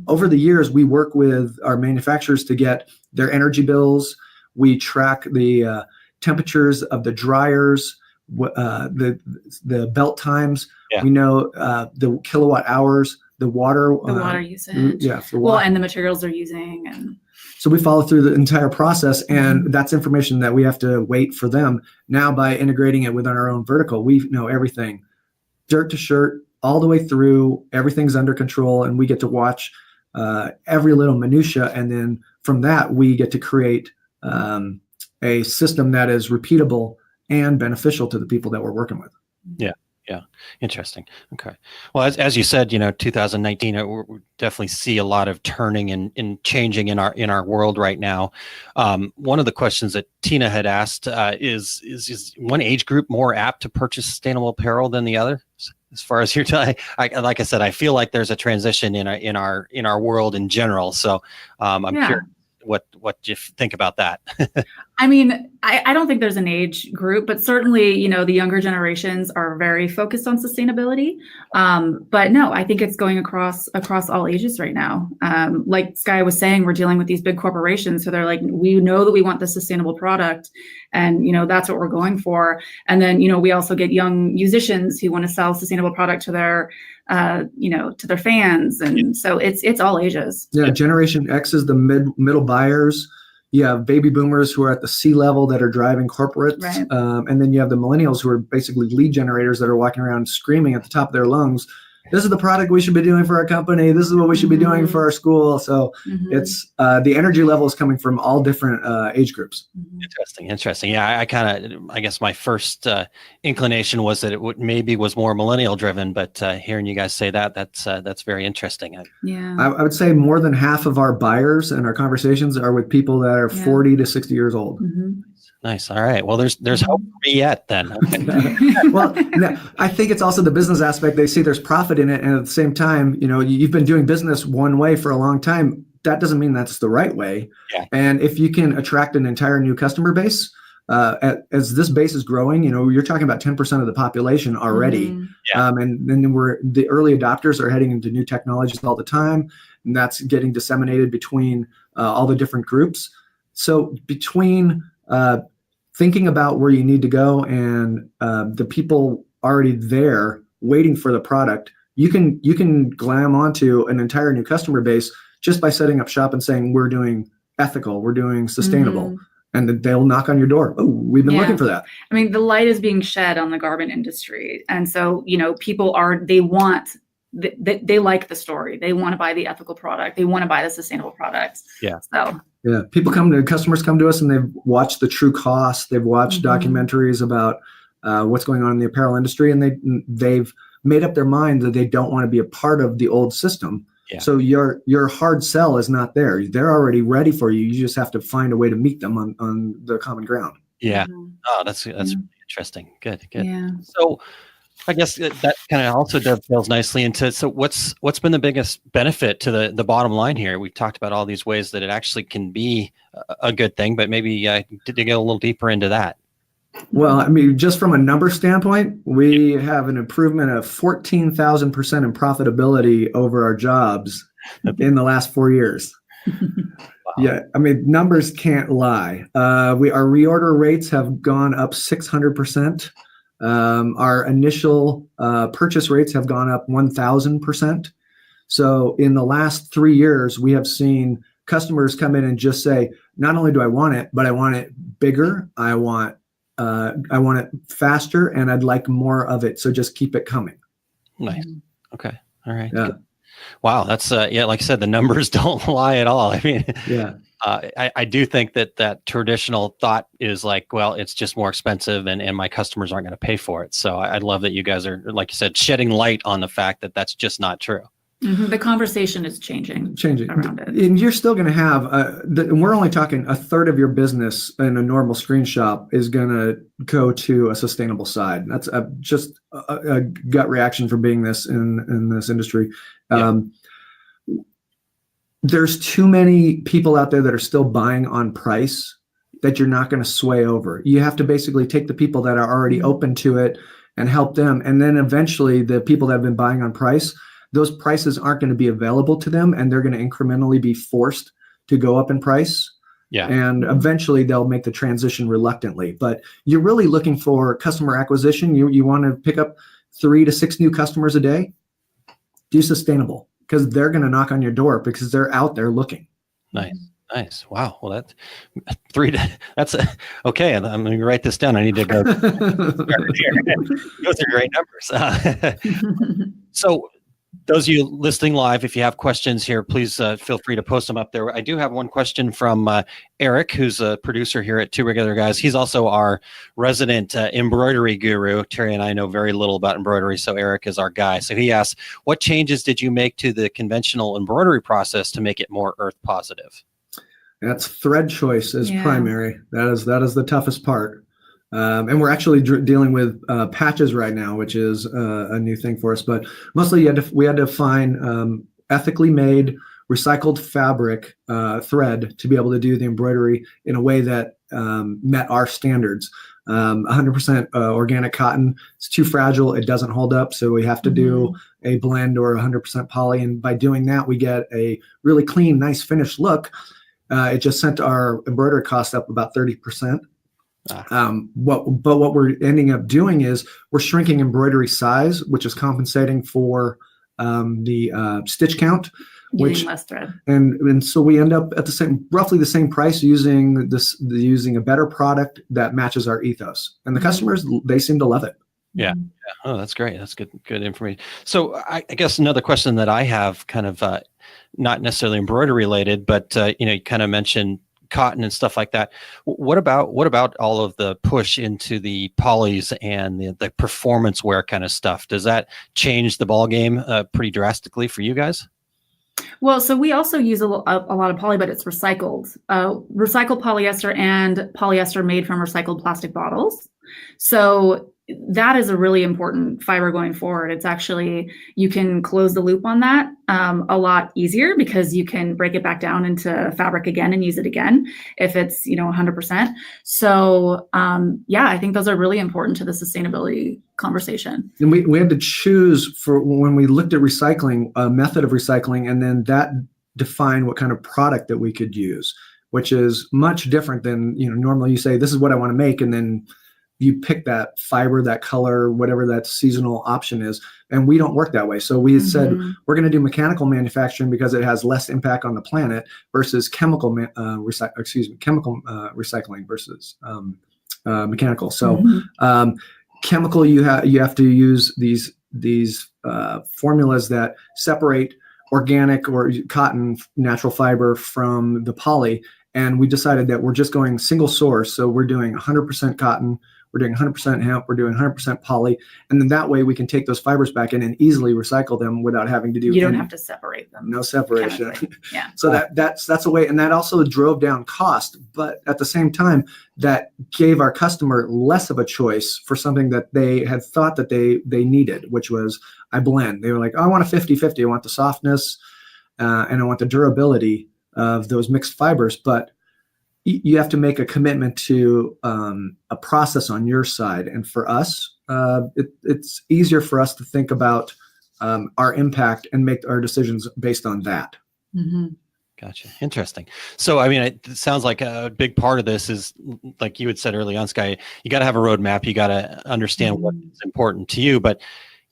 over the years, we work with our manufacturers to get their energy bills. We track the temperatures of the dryers, the belt times. Yeah. We know the kilowatt hours, the water usage. Yeah. Well, and the materials they're using. And so we follow through the entire process, and that's information that we have to wait for them. Now, by integrating it within our own vertical, we know everything. Dirt to shirt, all the way through, everything's under control, and we get to watch every little minutia, and then from that we get to create a system that is repeatable and beneficial to the people that we're working with. Yeah, interesting. Okay. Well, as you said, 2019, we definitely see a lot of turning and changing in our world right now. One of the questions that Tina had asked is one age group more apt to purchase sustainable apparel than the other? As far as your time, like I said, I feel like there's a transition in our world in general. So I'm curious what you think about that. I mean, I don't think there's an age group, but certainly, the younger generations are very focused on sustainability. But no, I think it's going across all ages right now. Like Skya was saying, we're dealing with these big corporations. So they're like, we know that we want the sustainable product, and, that's what we're going for. And then, we also get young musicians who want to sell sustainable product to their to their fans. And so it's all ages. Yeah. Generation X is the middle buyers. You have baby boomers who are at the C level that are driving corporates. Right. And then you have the millennials who are basically lead generators that are walking around screaming at the top of their lungs, this is the product we should be doing for our company. This is what we should be doing for our school. So it's the energy level is coming from all different age groups. Interesting. Yeah, I guess my first inclination was that it maybe was more millennial driven, but hearing you guys say that's very interesting. I would say more than half of our buyers and our conversations are with people that are 40 to 60 years old. Nice. All right. Well, there's hope for me yet then. Okay. Well, I think it's also the business aspect. They see there's profit in it. And at the same time, you've been doing business one way for a long time. That doesn't mean that's the right way. Yeah. And if you can attract an entire new customer base, as this base is growing, you're talking about 10% of the population already. And then the early adopters are heading into new technologies all the time. And that's getting disseminated between all the different groups. So between thinking about where you need to go and the people already there waiting for the product, you can glam onto an entire new customer base just by setting up shop and saying, we're doing ethical, we're doing sustainable. And they'll knock on your door. Oh, we've been looking for that. I mean, the light is being shed on the garment industry. And so, people they like the story. They want to buy the ethical product. They want to buy the sustainable product. Yeah. So yeah, customers come to us and they've watched the true cost. They've watched documentaries about what's going on in the apparel industry, and they've made up their mind that they don't want to be a part of the old system. Yeah. So your hard sell is not there. They're already ready for you. You just have to find a way to meet them on the common ground. Yeah. Oh, that's really interesting. Good. Yeah. So I guess that kind of also dovetails nicely into, so what's been the biggest benefit to the bottom line here? We've talked about all these ways that it actually can be a good thing, but maybe to get a little deeper into that. Well, I mean, just from a number standpoint, we have an improvement of 14,000% in profitability over our jobs in the last 4 years. Wow. Yeah, I mean, numbers can't lie. Our reorder rates have gone up 600%. Our initial purchase rates have gone up 1,000%. So in the last 3 years, we have seen customers come in and just say, not only do I want it, but I want it bigger. I want it faster, and I'd like more of it. So just keep it coming. Nice. Okay. All right. Yeah. Good. Wow. That's like I said, the numbers don't lie at all. I mean, yeah. I do think that traditional thought is like, well, it's just more expensive and my customers aren't going to pay for it. So I love that you guys are, like you said, shedding light on the fact that that's just not true. The conversation is changing around it. And you're still going to have, and we're only talking a third of your business in a normal screen shop is going to go to a sustainable side. That's just a gut reaction from being in this industry. There's too many people out there that are still buying on price that you're not going to sway over. You have to basically take the people that are already open to it and help them. And then eventually the people that have been buying on price, those prices aren't going to be available to them, and they're going to incrementally be forced to go up in price. Yeah. And eventually they'll make the transition reluctantly. But you're really looking for customer acquisition. You want to pick up 3 to 6 new customers a day. Do sustainable, because they're going to knock on your door because they're out there looking. Nice. Wow. Well, okay. I'm going to write this down. I need to go. Those are great numbers. So those of you listening live, if you have questions here, please feel free to post them up there. I do have one question from Eric, who's a producer here at Two Regular Guys. He's also our resident embroidery guru. Terry and I know very little about embroidery, so Eric is our guy. So he asks, what changes did you make to the conventional embroidery process to make it more earth positive? That's thread choice is primary. That is the toughest part. And we're actually dealing with patches right now, which is a new thing for us. But mostly we had to find ethically made, recycled fabric thread to be able to do the embroidery in a way that met our standards. 100% organic cotton. It's too fragile. It doesn't hold up. So we have to do a blend or 100% poly. And by doing that, we get a really clean, nice finished look. It just sent our embroidery cost up about 30%. What we're ending up doing is we're shrinking embroidery size, which is compensating for the stitch count, using less thread. And so we end up at roughly the same price using a better product that matches our ethos. And the customers, they seem to love it. Yeah. Oh, that's great. That's good information. So I guess another question that I have, kind of not necessarily embroidery related, but you kind of mentioned cotton and stuff like that. What about all of the push into the polys and the performance wear kind of stuff? Does that change the ball game pretty drastically for you guys? Well, so we also use a lot of poly, but it's recycled polyester and polyester made from recycled plastic bottles. So that is a really important fiber going forward. It's actually, you can close the loop on that a lot easier because you can break it back down into fabric again and use it again if it's 100%. So I think those are really important to the sustainability conversation. And we had to choose, for when we looked at recycling, a method of recycling, and then that defined what kind of product that we could use, which is much different than normally you say, this is what I want to make, and then you pick that fiber, that color, whatever that seasonal option is. And we don't work that way. So we said, we're going to do mechanical manufacturing because it has less impact on the planet versus chemical recycling versus mechanical. So chemical, you have to use these formulas that separate organic or cotton, natural fiber from the poly. And we decided that we're just going single source. So we're doing 100% cotton, we're doing 100% hemp, we're doing 100% poly. And then that way we can take those fibers back in and easily recycle them without having to do You don't have to separate them. No separation. Yeah. So that's a way. And that also drove down cost. But at the same time, that gave our customer less of a choice for something that they had thought that they needed, which was I blend. They were like, oh, I want a 50-50. I want the softness and I want the durability of those mixed fibers, but you have to make a commitment to a process on your side. And for us, it's easier for us to think about our impact and make our decisions based on that. Mm-hmm. Gotcha. Interesting. So, I mean, it sounds like a big part of this is, like you had said early on, Skya, you got to have a roadmap. You got to understand what's important to you, but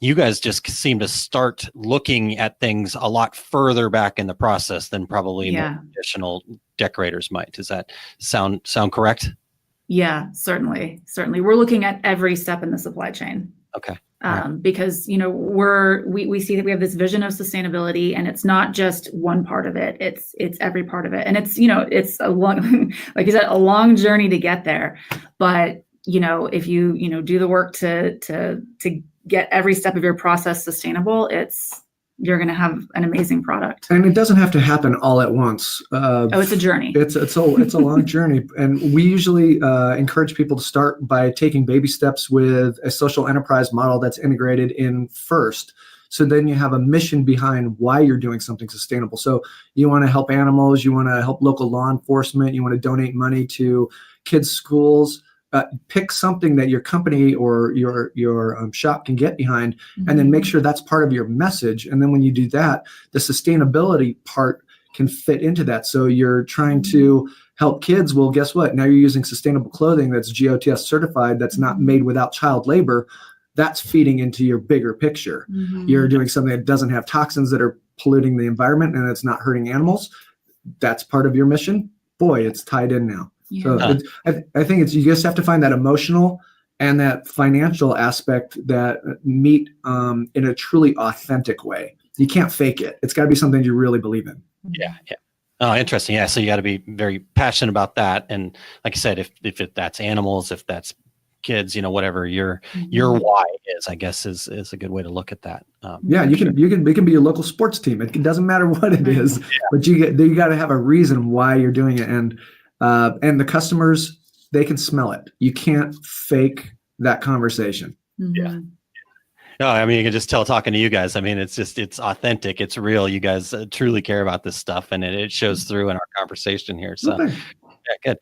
you guys just seem to start looking at things a lot further back in the process than probably more traditional decorators might. Does that sound correct? Yeah, certainly. We're looking at every step in the supply chain. Okay. Because we see that we have this vision of sustainability, and it's not just one part of it. It's every part of it, and it's it's a long, like you said, a long journey to get there. But if you do the work to get every step of your process sustainable, it's you're going to have an amazing product. And it doesn't have to happen all at once. It's a journey. It's a long journey, and we usually encourage people to start by taking baby steps with a social enterprise model that's integrated in first. So then you have a mission behind why you're doing something sustainable. So you want to help animals, you want to help local law enforcement, you want to donate money to kids' schools. Pick something that your company or your shop can get behind, and then make sure that's part of your message. And then when you do that, the sustainability part can fit into that. So you're trying to help kids. Well, guess what? Now you're using sustainable clothing that's GOTS certified, that's not made without child labor. That's feeding into your bigger picture. You're doing something that doesn't have toxins that are polluting the environment, and it's not hurting animals. That's part of your mission. Boy, it's tied in now. So I think you just have to find that emotional and that financial aspect that meet in a truly authentic way. You can't fake it. It's got to be something you really believe in. Yeah. Oh, interesting. Yeah. So you got to be very passionate about that. And like I said, if that's animals, if that's kids, whatever your why is, I guess is a good way to look at that. It can be a local sports team. It doesn't matter what it is, but you got to have a reason why you're doing it. And the customers, they can smell it. You can't fake that conversation. Yeah. No, I mean, you can just tell talking to you guys. I mean, it's authentic. It's real. You guys truly care about this stuff, and it shows through in our conversation here. So, yeah, good.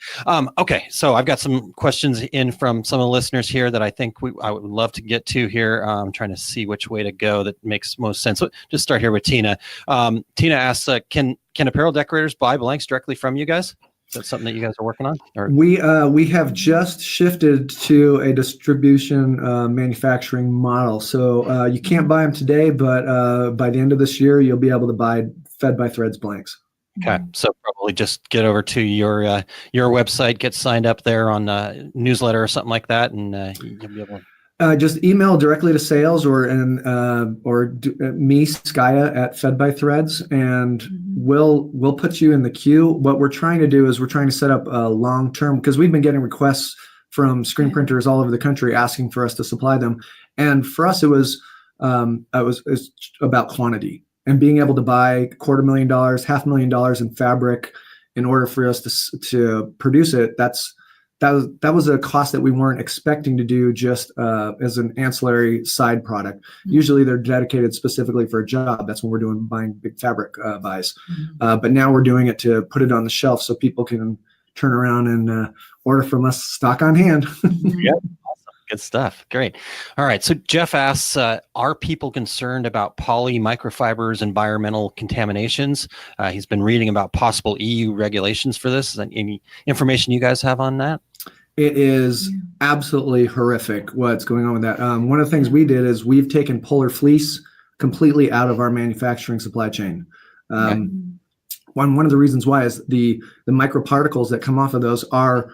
Okay, so I've got some questions in from some of the listeners here that I think I would love to get to here. I'm trying to see which way to go that makes most sense. So just start here with Tina. Tina asks, can apparel decorators buy blanks directly from you guys? Is that something that you guys are working on? Or? We have just shifted to a distribution manufacturing model. So you can't buy them today, but by the end of this year, you'll be able to buy Fed by Threads blanks. Okay, so probably just get over to your website, get signed up there on a newsletter or something like that, and you'll be able to. Just email directly to sales or me, Skya at Fed by Threads, and we'll put you in the queue. What we're trying to do is we're trying to set up a long-term, because we've been getting requests from screen printers all over the country asking for us to supply them. And for us, it was about quantity and being able to buy $250,000, $500,000 in fabric in order for us to produce it. That was a cost that we weren't expecting to do just as an ancillary side product. Usually they're dedicated specifically for a job. That's when we're buying big fabric buys. But now we're doing it to put it on the shelf so people can turn around and order from us, stock on hand. Yep. Awesome. Good stuff. Great. All right. So Jeff asks, are people concerned about poly microfibers, environmental contaminations? He's been reading about possible EU regulations for this. Is there any information you guys have on that? It is absolutely horrific what's going on with that. One of the things we did is we've taken polar fleece completely out of our manufacturing supply chain. One of the reasons why is the microparticles that come off of those are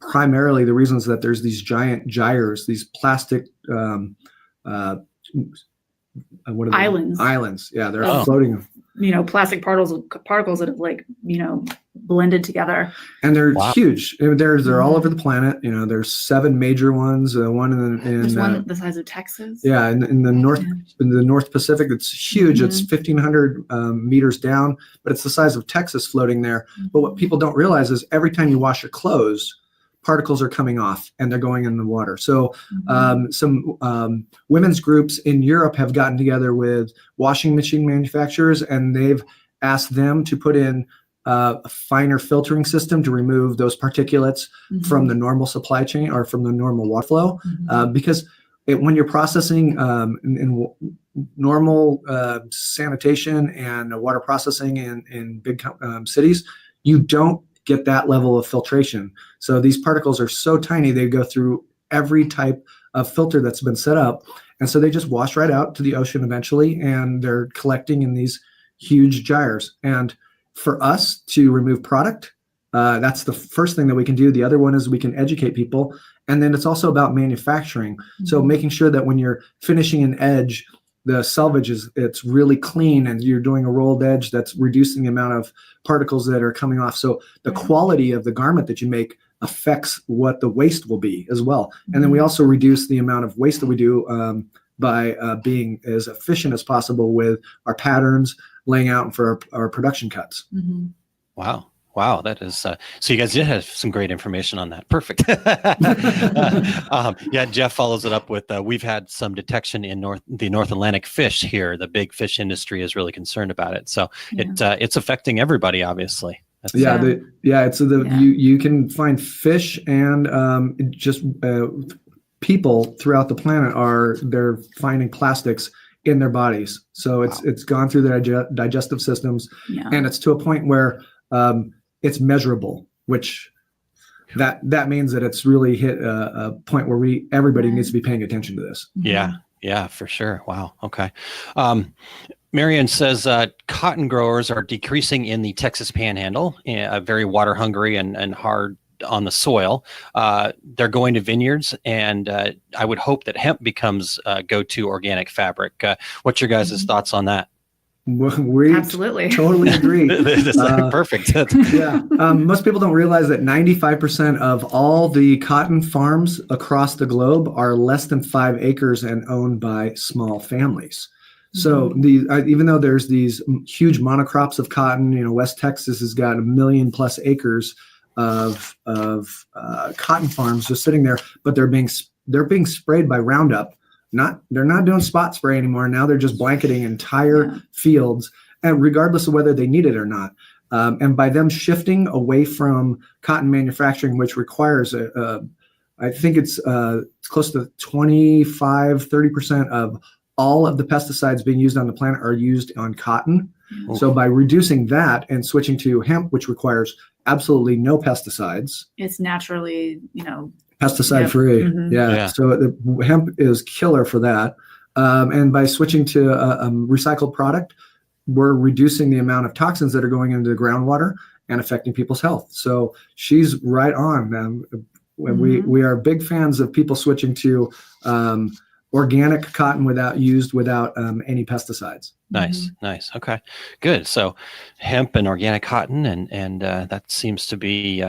primarily the reasons that there's these giant gyres, these plastic Islands. Islands. Yeah, they're floating. Plastic particles that have blended together. And they're huge. They're all over the planet. There's 7 major ones. One there's one the size of Texas. Yeah, in the North Pacific, it's huge. It's 1,500 meters down, but it's the size of Texas floating there. But what people don't realize is every time you wash your clothes, particles are coming off and they're going in the water. So some women's groups in Europe have gotten together with washing machine manufacturers, and they've asked them to put in a finer filtering system to remove those particulates from the normal supply chain or from the normal water flow. Because when you're processing in normal sanitation and water processing in big cities, you don't get that level of filtration. So these particles are so tiny, they go through every type of filter that's been set up. And so they just wash right out to the ocean eventually, and they're collecting in these huge gyres. And for us to remove product, that's the first thing that we can do. The other one is we can educate people. And then it's also about manufacturing. So making sure that when you're finishing an edge, the selvage it's really clean, and you're doing a rolled edge that's reducing the amount of particles that are coming off. So the quality of the garment that you make affects what the waste will be as well. And then we also reduce the amount of waste that we do by being as efficient as possible with our patterns, laying out for our production cuts. Mhm. Wow, that is so. You guys did have some great information on that. Perfect. Yeah, Jeff follows it up with we've had some detection in the North Atlantic fish here. The big fish industry is really concerned about it, so it's affecting everybody, obviously. You can find fish and just people throughout the planet they're finding plastics in their bodies. So it's gone through their digestive systems, and it's to a point where it's measurable, which that means that it's really hit a point where everybody needs to be paying attention to this. Yeah, for sure. Wow. Okay. Marion says cotton growers are decreasing in the Texas Panhandle, very water hungry and hard on the soil. They're going to vineyards, and I would hope that hemp becomes go-to organic fabric. What's your guys' thoughts on that? We Absolutely totally agree. Perfect. Most people don't realize that 95% of all the cotton farms across the globe are less than 5 acres and owned by small families. So even though there's these huge monocrops of cotton, West Texas has got 1 million plus acres of cotton farms just sitting there, but they're being sprayed by Roundup. They're not doing spot spray anymore. Now they're just blanketing entire fields, and regardless of whether they need it or not. And by them shifting away from cotton manufacturing, which requires I think it's close to 25-30% of all of the pesticides being used on the planet are used on cotton. Okay. So by reducing that and switching to hemp, which requires absolutely no pesticides, it's naturally, pesticide free. So the hemp is killer for that. And by switching to a recycled product, we're reducing the amount of toxins that are going into the groundwater and affecting people's health. So she's right on. We are big fans of people switching to organic cotton without any pesticides. Nice. Okay, good. So hemp and organic cotton, and that seems to be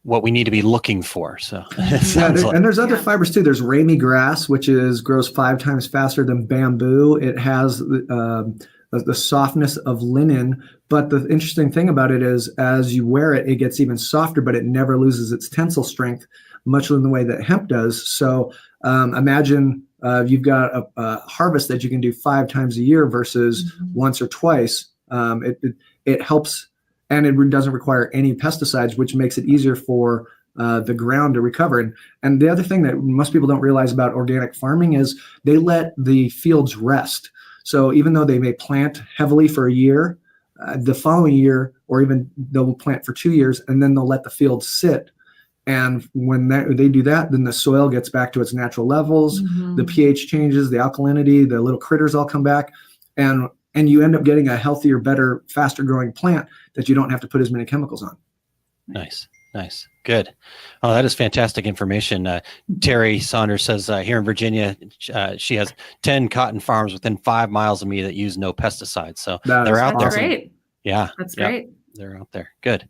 what we need to be looking for. So and there's other fibers too. There's ramie grass, which grows 5 times faster than bamboo. It has the softness of linen. But the interesting thing about it is, as you wear it, it gets even softer, but it never loses its tensile strength, much in the way that hemp does. So imagine you've got a harvest that you can do 5 times a year versus once or twice. It helps, and it doesn't require any pesticides, which makes it easier for the ground to recover. And the other thing that most people don't realize about organic farming is they let the fields rest. So even though they may plant heavily for a year, the following year, or even they'll plant for 2 years, and then they'll let the field sit. And when they do that, then the soil gets back to its natural levels. The pH changes, the alkalinity, the little critters all come back, and you end up getting a healthier, better, faster growing plant that you don't have to put as many chemicals on. Nice. Good. Oh, that is fantastic information. Terry Saunders says here in Virginia, she has 10 cotton farms within 5 miles of me that use no pesticides. So they're out there. That's great. Yeah. That's great. They're out there. Good.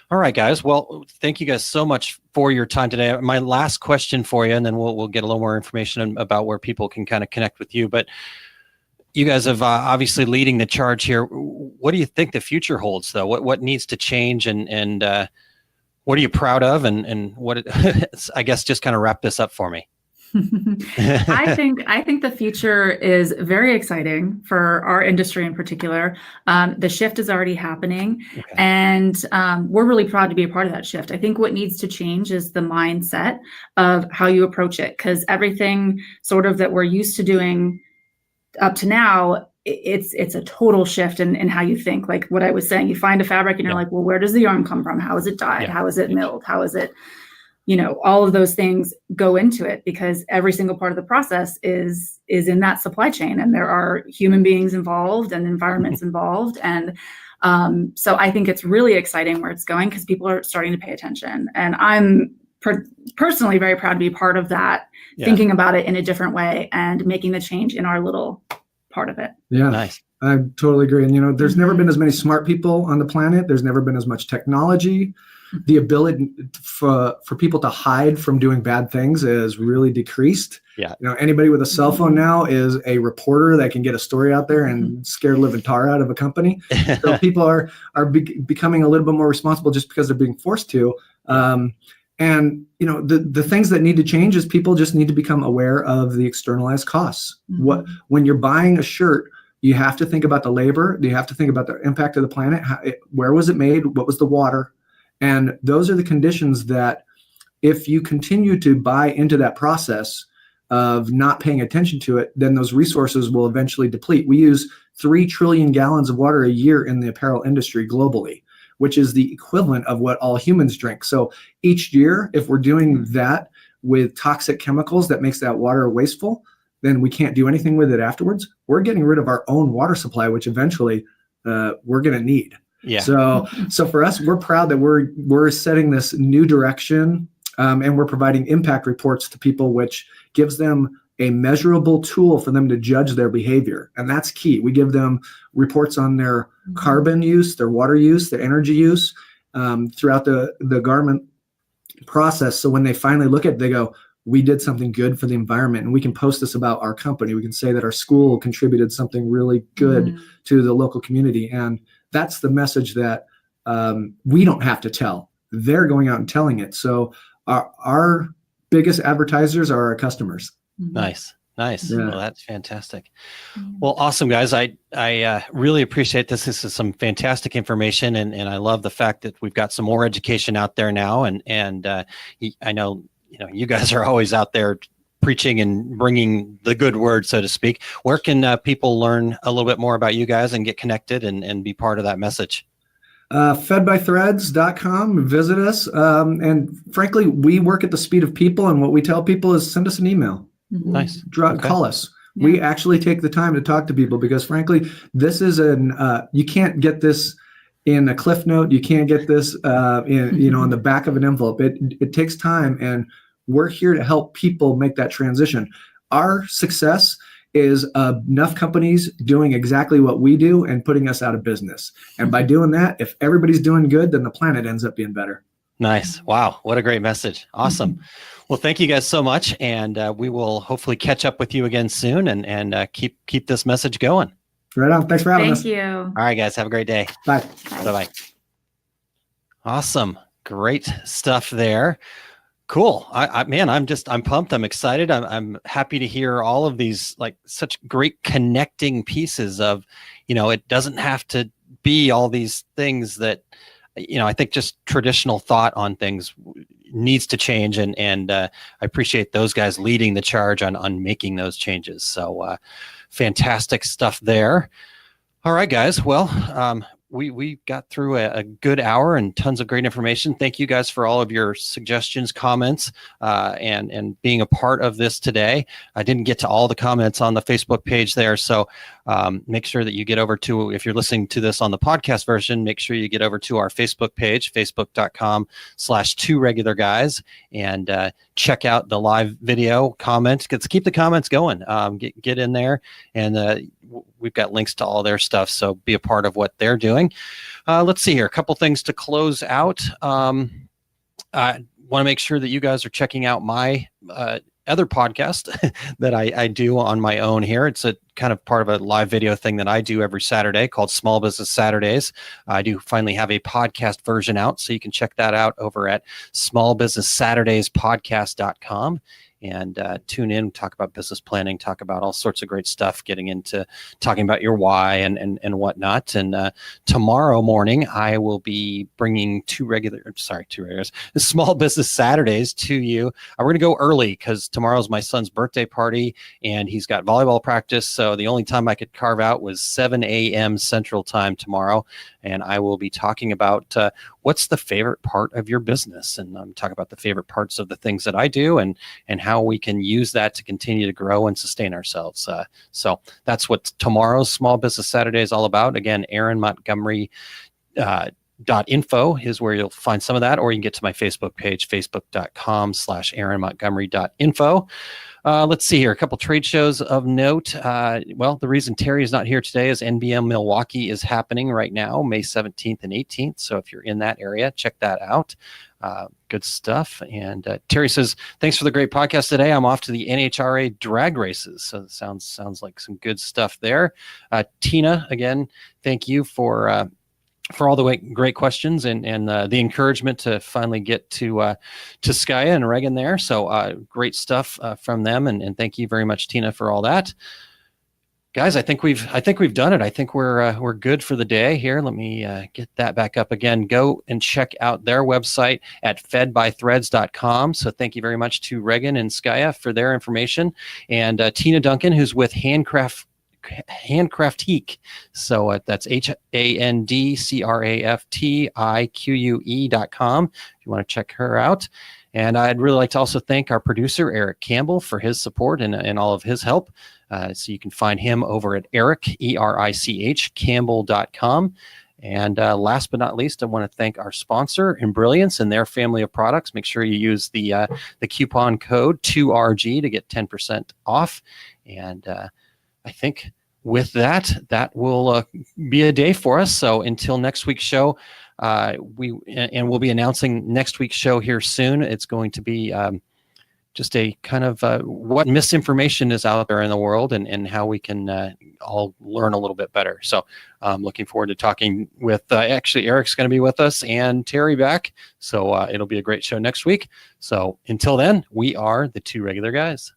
All right, guys. Well, thank you guys so much for your time today. My last question for you, and then we'll get a little more information about where people can kind of connect with you. But you guys have obviously leading the charge here. What do you think the future holds, though? What needs to change, and what are you proud of, and what? I guess just kind of wrap this up for me. I think the future is very exciting for our industry in particular. The shift is already happening, and we're really proud to be a part of that shift. I think what needs to change is the mindset of how you approach it, because everything sort of that we're used to doing up to now, it's a total shift in how you think. Like what I was saying, you find a fabric and you're like, well, where does the yarn come from? How is it dyed? How is it milled? How is it? All of those things go into it, because every single part of the process is in that supply chain, and there are human beings involved and environments involved. And so I think it's really exciting where it's going, because people are starting to pay attention. And I'm personally very proud to be part of that, thinking about it in a different way and making the change in our little part of it. Yeah. Nice. I totally agree. And, there's never been as many smart people on the planet. There's never been as much technology. the ability for people to hide from doing bad things is really decreased. Yeah. Anybody with a cell phone now is a reporter that can get a story out there and scare the living tar out of a company. So people are becoming a little bit more responsible just because they're being forced to. And the things that need to change is people just need to become aware of the externalized costs. When you're buying a shirt, you have to think about the labor. You have to think about the impact of the planet. Where was it made? What was the water? And those are the conditions that, if you continue to buy into that process of not paying attention to it, then those resources will eventually deplete. We use 3 trillion gallons of water a year in the apparel industry globally, which is the equivalent of what all humans drink. So each year, if we're doing that with toxic chemicals that makes that water wasteful, then we can't do anything with it afterwards. We're getting rid of our own water supply, which eventually we're going to need. Yeah. So for us, we're proud that we're setting this new direction, and we're providing impact reports to people, which gives them a measurable tool for them to judge their behavior. And that's key. We give them reports on their carbon use, their water use, their energy use throughout the garment process. So when they finally look at it, they go, we did something good for the environment, and we can post this about our company. We can say that our school contributed something really good to the local community. And that's the message that we don't have to tell. They're going out and telling it. So our biggest advertisers are our customers. Nice. Yeah. Well, that's fantastic. Mm-hmm. Well, awesome, guys. I really appreciate this. This is some fantastic information, and I love the fact that we've got some more education out there now. And I know you guys are always out there preaching and bringing the good word, so to speak. Where can people learn a little bit more about you guys and get connected and be part of that message? Fedbythreads.com. Visit us. And frankly, we work at the speed of people, and what we tell people is send us an email. Nice. Call us. Yeah. We actually take the time to talk to people, because frankly, this is you can't get this in a cliff note. You can't get this on the back of an envelope. It takes time, and we're here to help people make that transition. Our success is enough companies doing exactly what we do and putting us out of business. And by doing that, if everybody's doing good, then the planet ends up being better. Nice. Wow. What a great message. Awesome. Well, thank you guys so much. And we will hopefully catch up with you again soon and keep this message going. Right on. Thanks for having us. Thank you. All right, guys. Have a great day. Bye. Bye-bye. Awesome. Great stuff there. Cool. I'm pumped. I'm excited. I'm happy to hear all of these, like, such great connecting pieces of, it doesn't have to be all these things that, I think just traditional thought on things needs to change. And I appreciate those guys leading the charge on making those changes. So fantastic stuff there. All right, guys. Well, we got through a good hour and tons of great information. Thank you guys for all of your suggestions, comments, and being a part of this today. I didn't get to all the comments on the Facebook page there, so make sure that you get over to, if you're listening to this on the podcast version, make sure you get over to our Facebook page, facebook.com/2regularguys, and check out the live video comments. Let's keep the comments going. Get in there, and we've got links to all their stuff, so be a part of what they're doing. Let's see here. A couple things to close out. I want to make sure that you guys are checking out my other podcast that I do on my own here. It's a kind of part of a live video thing that I do every Saturday called Small Business Saturdays. I do finally have a podcast version out, so you can check that out over at smallbusinesssaturdayspodcast.com. And tune in, talk about business planning, talk about all sorts of great stuff, getting into talking about your why and whatnot. And tomorrow morning, I will be bringing two regulars, Small Business Saturdays to you. We're going to go early because tomorrow's my son's birthday party and he's got volleyball practice. So the only time I could carve out was 7 a.m. Central Time tomorrow. And I will be talking about what's the favorite part of your business. And I'm talking about the favorite parts of the things that I do and how we can use that to continue to grow and sustain ourselves. So that's what tomorrow's Small Business Saturday is all about. Again, Aaron Montgomery .info is where you'll find some of that, or you can get to my Facebook page, facebook.com/aaronmontgomery.info. Let's see here, a couple trade shows of note. Well, the reason Terry is not here today is NBM Milwaukee is happening right now, May 17th and 18th. So if you're in that area, check that out. Good stuff. And Terry says, thanks for the great podcast today. I'm off to the NHRA drag races. So it sounds like some good stuff there. Tina, again, thank you for all the great questions and the encouragement to finally get to Skya and Reagan there. So great stuff from them, and thank you very much, Tina, for all that. Guys, I think we've done it. I think we're good for the day here. Let me get that back up again. Go and check out their website at fedbythreads.com. So thank you very much to Reagan and Skya for their information, and Tina Duncan, who's with Handcraftique. So that's HANDCRAFTIQUE.com if you want to check her out. And I'd really like to also thank our producer, Eric Campbell, for his support and all of his help. So you can find him over at Eric, ERICH, Campbell.com. And last but not least, I want to thank our sponsor, Embrilliance, and their family of products. Make sure you use the coupon code 2RG to get 10% off. And I think with that will be a day for us. So until next week's show, we'll be announcing next week's show here soon. It's going to be just a kind of what misinformation is out there in the world and how we can all learn a little bit better. So I'm looking forward to talking with, actually Eric's going to be with us and Terry back. So it'll be a great show next week. So until then, we are the Two Regular Guys.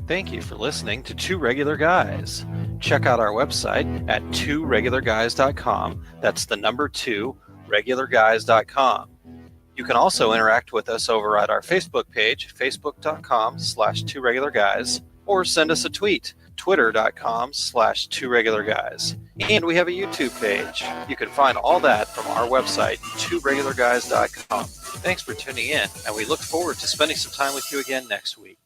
Thank you for listening to Two Regular Guys. Check out our website at tworegularguys.com. That's the number 2, regularguys.com. You can also interact with us over at our Facebook page, facebook.com/tworegularguys, or send us a tweet, twitter.com/tworegularguys. And we have a YouTube page. You can find all that from our website, tworegularguys.com. Thanks for tuning in, and we look forward to spending some time with you again next week.